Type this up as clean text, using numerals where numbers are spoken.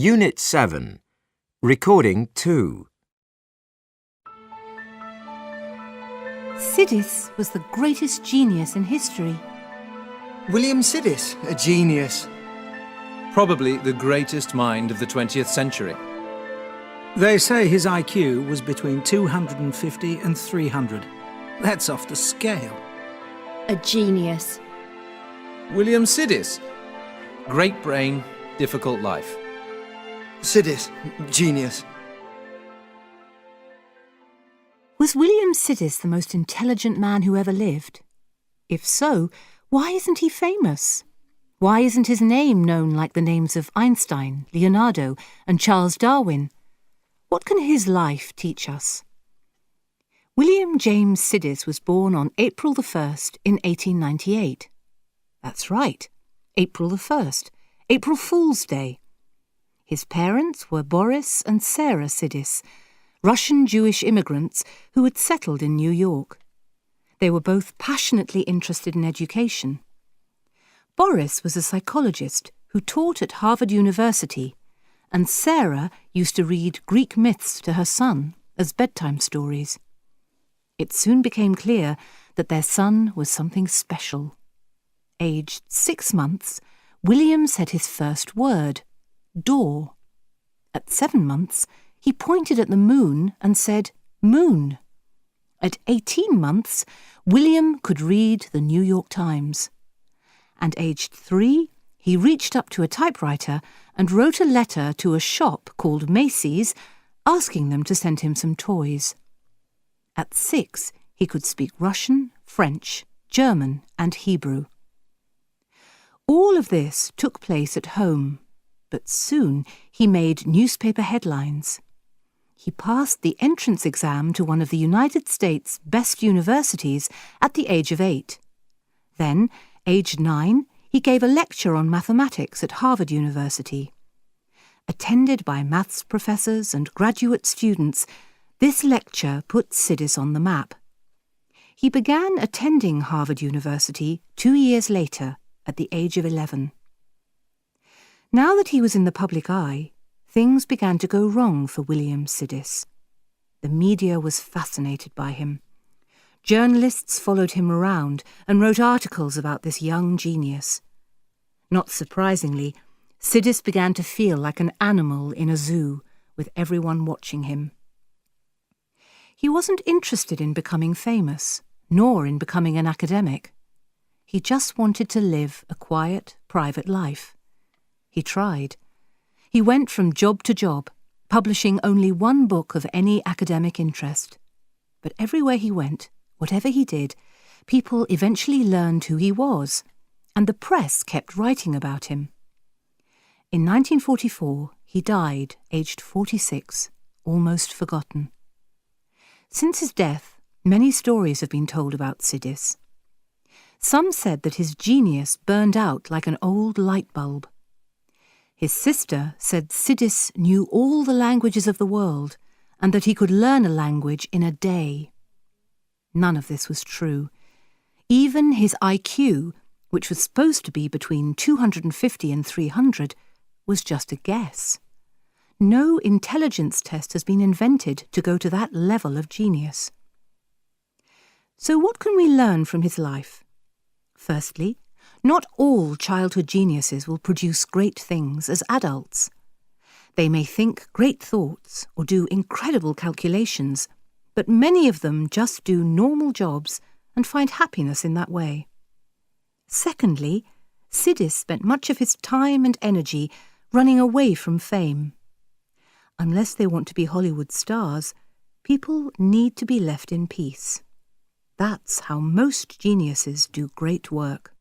Unit 7. Recording 2. Sidis was the greatest genius in history. William Sidis, a genius. Probably the greatest mind of the 20th century. They say his IQ was between 250 and 300. That's off the scale. A genius. William Sidis. Great brain, difficult life. Sidis, genius. Was William Sidis the most intelligent man who ever lived? If so, why isn't he famous? Why isn't his name known like the names of Einstein, Leonardo, and Charles Darwin? What can his life teach us? William James Sidis was born on April the 1st in 1898. That's right, April the 1st, April Fool's Day. His parents were Boris and Sarah Sidis, Russian Jewish immigrants who had settled in New York. They were both passionately interested in education. Boris was a psychologist who taught at Harvard University, and Sarah used to read Greek myths to her son as bedtime stories. It soon became clear that their son was something special. Aged 6 months, William said his first word, door. At 7 months, he pointed at the moon and said, moon. At 18 months, William could read the New York Times. And aged 3, he reached up to a typewriter and wrote a letter to a shop called Macy's, asking them to send him some toys. At 6, he could speak Russian, French, German, and Hebrew. All of this took place at home, but soon he made newspaper headlines. He passed the entrance exam to one of the United States' best universities at the age of 8. Then, aged 9, he gave a lecture on mathematics at Harvard University. Attended by maths professors and graduate students, this lecture put Sidis on the map. He began attending Harvard University 2 years later, at the age of 11. Now that he was in the public eye, things began to go wrong for William Sidis. The media was fascinated by him. Journalists followed him around and wrote articles about this young genius. Not surprisingly, Sidis began to feel like an animal in a zoo, with everyone watching him. He wasn't interested in becoming famous, nor in becoming an academic. He just wanted to live a quiet, private life. He tried. He went from job to job, publishing only one book of any academic interest. But everywhere he went, whatever he did, people eventually learned who he was, and the press kept writing about him. In 1944, he died, aged 46, almost forgotten. Since his death, many stories have been told about Sidis. Some said that his genius burned out like an old light bulb. His sister said Sidis knew all the languages of the world and that he could learn a language in a day. None of this was true. Even his IQ, which was supposed to be between 250 and 300, was just a guess. No intelligence test has been invented to go to that level of genius. So what can we learn from his life? Firstly, not all childhood geniuses will produce great things as adults. They may think great thoughts or do incredible calculations, but many of them just do normal jobs and find happiness in that way. Secondly, Sidis spent much of his time and energy running away from fame. Unless they want to be Hollywood stars, people need to be left in peace. That's how most geniuses do great work.